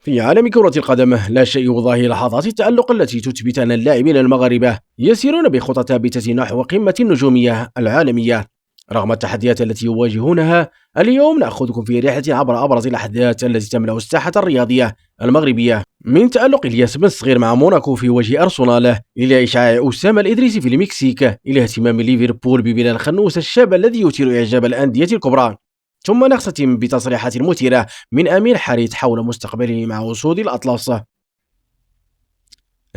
في عالم كرة القدم لا شيء يضاهي لحظات التألق التي تثبت أن اللاعبين المغاربة يسيرون بخطى ثابتة نحو قمة النجومية العالمية. رغم التحديات التي يواجهونها، اليوم نأخذكم في رحلة عبر أبرز الأحداث التي تملأ الساحة الرياضية المغربية، من تألق إلياس بن صغير مع موناكو في وجه أرسنال، إلى إشعاع أسامة الإدريسي في المكسيك، إلى اهتمام ليفربول ببلال خنوس الشاب الذي يثير إعجاب الأندية الكبرى. ثم نختتم بتصريحات مثيرة من أمير حريث حول مستقبله مع أسود الأطلس.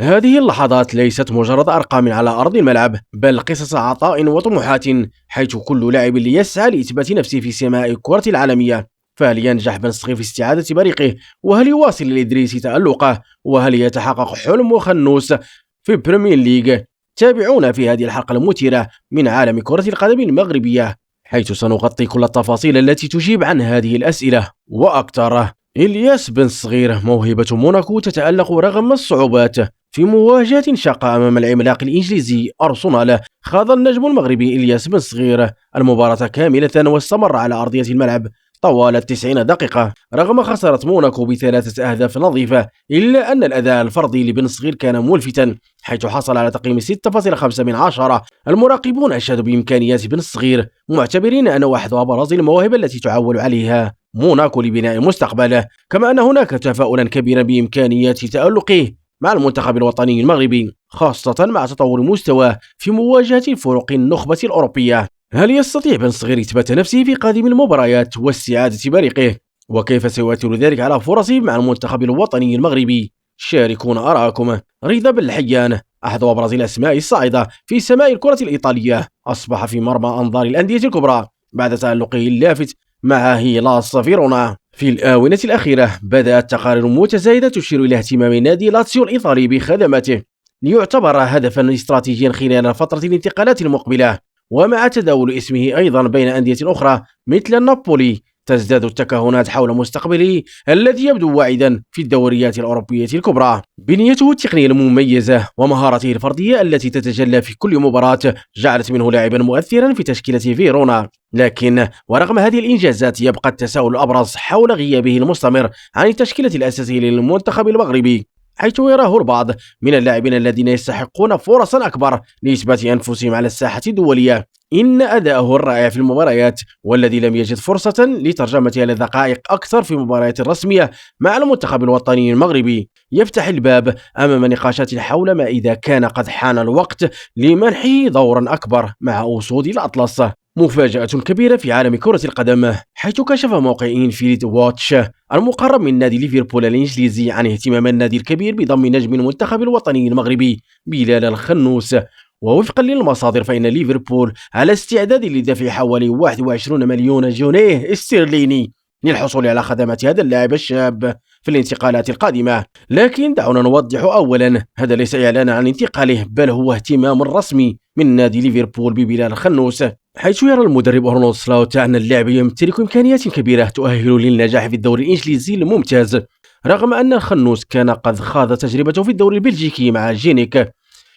هذه اللحظات ليست مجرد أرقام على أرض الملعب، بل قصص عطاء وطموحات، حيث كل لاعب يسعى لإثبات نفسه في سماء الكرة العالمية. فهل ينجح بن صغير في استعادة بريقه؟ وهل يواصل الإدريسي تألقه؟ وهل يتحقق حلم خنوس في بريمير ليج؟ تابعونا في هذه الحلقة المثيرة من عالم كرة القدم المغربية، حيث سنغطي كل التفاصيل التي تجيب عن هذه الأسئلة وأكثر. إلياس بن صغير موهبة موناكو تتألق رغم الصعوبات. في مواجهة شاقة أمام العملاق الإنجليزي أرسنال، خاض النجم المغربي إلياس بن صغير المباراة كاملة واستمر على أرضية الملعب طوال 90 دقيقة. رغم خسارة موناكو ب3 أهداف نظيفة، إلا أن الأداء الفردي لبن صغير كان ملفتا، حيث حصل على تقييم 6.5 من 10. المراقبون أشادوا بإمكانيات بن صغير، معتبرين أنه أحد أبرز المواهب التي تعول عليها موناكو لبناء مستقبله، كما أن هناك تفاؤلا كبيرا بإمكانيات تألقه مع المنتخب الوطني المغربي، خاصة مع تطور مستواه في مواجهة فرق النخبة الأوروبية. هل يستطيع بن صغير إثبات نفسه في قادم المباريات واستعادة بريقه؟ وكيف سيؤثر ذلك على فرصه مع المنتخب الوطني المغربي؟ شاركونا آراءكم. رضا بن الحيان، أحد أبرز الأسماء الصاعدة في سماء الكرة الإيطالية، أصبح في مرمى أنظار الأندية الكبرى بعد تألقه اللافت مع هيلاس فيرونا. في الآونة الأخيرة بدأت تقارير متزايدة تشير إلى اهتمام نادي لاتسيو الإيطالي بخدمته، ليعتبر هدفا استراتيجيا خلال فترة الانتقالات المقبلة. ومع تداول اسمه أيضا بين أندية أخرى مثل نابولي، تزداد التكهنات حول مستقبله الذي يبدو واعدا في الدوريات الأوروبية الكبرى. بنيته التقنية المميزة ومهارته الفردية التي تتجلى في كل مباراة جعلت منه لاعبا مؤثرا في تشكيلة فيرونا. لكن ورغم هذه الإنجازات، يبقى التساؤل الأبرز حول غيابه المستمر عن التشكيلة الأساسية للمنتخب المغربي، حيث يراه البعض من اللاعبين الذين يستحقون فرصا أكبر لإثبات أنفسهم على الساحة الدولية إن أداءه الرائع في المباريات، والذي لم يجد فرصة لترجمتها لدقائق أكثر في مباريات رسمية مع المنتخب الوطني المغربي، يفتح الباب أمام نقاشات حول ما إذا كان قد حان الوقت لمنحه دورا أكبر مع أسود الأطلس. مفاجأة كبيرة في عالم كرة القدم، حيث كشف موقع إنفيلد واتش المقرب من نادي ليفربول الإنجليزي عن اهتمام النادي الكبير بضم نجم المنتخب الوطني المغربي بلال الخنوس. ووفقا للمصادر، فإن ليفربول على استعداد لدفع حوالي 21 مليون جنيه استرليني للحصول على خدمات هذا اللاعب الشاب في الانتقالات القادمة. لكن دعونا نوضح أولا، هذا ليس إعلانا عن انتقاله، بل هو اهتمام رسمي من نادي ليفربول ببلال خنوس، حيث يرى المدرب أرنولد سلاوت أن اللاعب يمتلك إمكانيات كبيرة تؤهل للنجاح في الدوري الإنجليزي الممتاز. رغم أن الخنوس كان قد خاض تجربته في الدوري البلجيكي مع جينيك،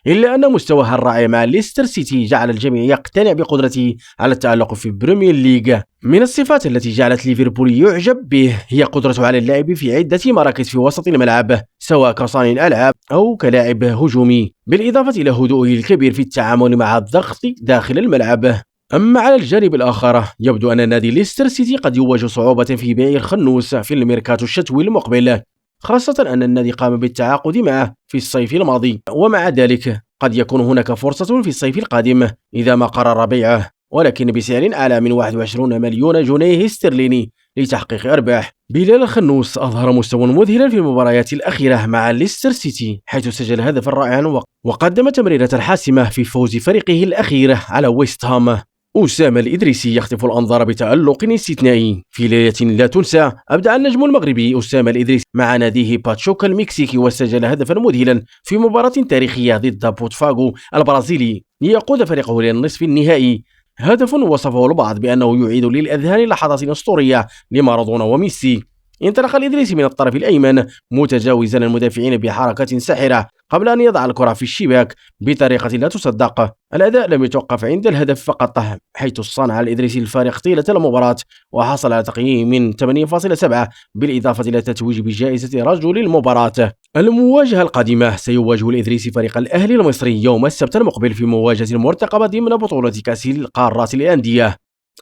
إلا أن مستواه الرائع مع ليستر سيتي جعل الجميع يقتنع بقدرته على التألق في بريمير ليج. من الصفات التي جعلت ليفربول يعجب به هي قدرته على اللعب في عدة مراكز في وسط الملعب، سواء كصانع ألعاب أو كلاعب هجومي، بالإضافة إلى هدوءه الكبير في التعامل مع الضغط داخل الملعب. أما على الجانب الآخر، يبدو أن نادي ليستر سيتي قد يواجه صعوبة في بيع الخنوس في الميركاتو الشتوي المقبل، خاصة أن النادي قام بالتعاقد معه في الصيف الماضي، ومع ذلك قد يكون هناك فرصة في الصيف القادم إذا ما قرر بيعه، ولكن بسعر أعلى من 21 مليون جنيه استرليني لتحقيق أرباح. بلال الخنوس أظهر مستوى مذهلا في المباريات الأخيرة مع ليستر سيتي، حيث سجل هدفا رائعا وقدم تمريرة حاسمة في فوز فريقه الأخير على ويست هام. أسامة الإدريسي يخطف الأنظار بتألق استثنائي. في ليلة لا تنسى، أبدع النجم المغربي أسامة الإدريسي مع ناديه باتشوكا المكسيكي، وسجل هدفا مذهلا في مباراة تاريخية ضد بوتفاغو البرازيلي ليقود فريقه للنصف النهائي. هدف وصفه البعض بأنه يعيد للأذهان لحظات أسطورية لمارادونا وميسي. انطلق الإدريسي من الطرف الأيمن متجاوزا المدافعين بحركة ساحرة، قبل أن يضع الكرة في الشباك بطريقة لا تصدق. الأداء لم يتوقف عند الهدف فقط، حيث صنع الإدريسي الفارق طيلة المباراة وحصل على تقييم 8.7 بالإضافة إلى تتويج بجائزة رجل المباراة. المواجهة القادمة سيواجه الإدريسي فريق الأهلي المصري يوم السبت المقبل في مواجهة مرتقبة ضمن بطولة كأس القارات الأندية.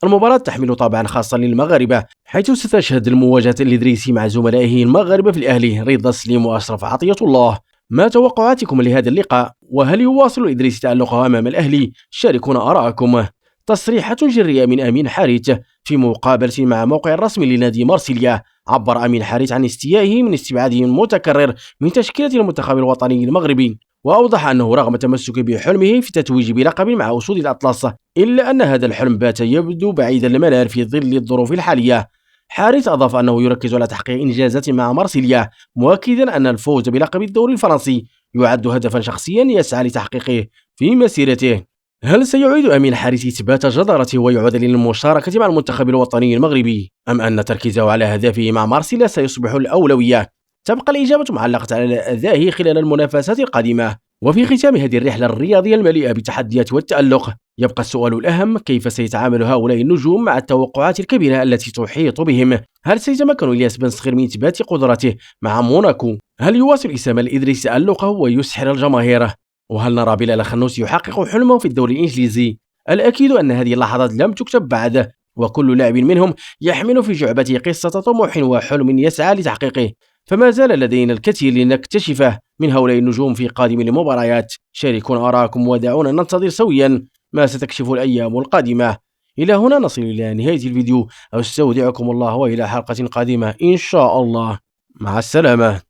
المباراة تحمل طابعا خاصا للمغاربة، حيث ستشهد المواجهة الإدريسي مع زملائه المغاربة في الأهلي رضا سليم وأشرف عطية الله. ما توقعاتكم لهذا اللقاء؟ وهل يواصل الإدريسي تألقه أمام الأهلي؟ شاركونا آراءكم. تصريحات جريئة من أمين حارث في مقابلة مع موقع الرسمي لنادي مارسيليا. عبر أمين حارث عن استيائه من استبعاده المتكرر من تشكيلة المنتخب الوطني المغربي، وأوضح أنه رغم تمسك بحلمه في التتويج بلقب مع أسود الأطلس، إلا أن هذا الحلم بات يبدو بعيد المنال في ظل الظروف الحالية. حارث أضاف أنه يركز على تحقيق إنجازات مع مارسيليا، مؤكدا أن الفوز بلقب الدوري الفرنسي يعد هدفا شخصيا يسعى لتحقيقه في مسيرته. هل سيعيد أمين حارث إثبات جدارته ويعود للمشاركة مع المنتخب الوطني المغربي، أم أن تركيزه على هدفه مع مارسيليا سيصبح الأولوية؟ تبقى الإجابة معلقة على أدائه خلال المنافسات القادمة. وفي ختام هذه الرحلة الرياضية المليئة بالتحديات والتألق، يبقى السؤال الأهم: كيف سيتعامل هؤلاء النجوم مع التوقعات الكبيرة التي تحيط بهم؟ هل سيتمكن إلياس بن صغير من إثبات قدرته مع موناكو؟ هل يواصل إسامة الإدريسي تألقه ويسحر الجماهير؟ وهل نرى بلال خنوس يحقق حلمه في الدوري الإنجليزي؟ الأكيد أن هذه اللحظات لم تكتب بعد، وكل لاعب منهم يحمل في جعبته قصة طموح وحلم يسعى لتحقيقه. فما زال لدينا الكثير لنكتشفه من هؤلاء النجوم في قادم المباريات. شاركونا آراءكم ودعونا ننتظر سويا ما ستكشف الأيام القادمة. إلى هنا نصل إلى نهاية الفيديو، أستودعكم الله وإلى حلقة قادمة إن شاء الله. مع السلامة.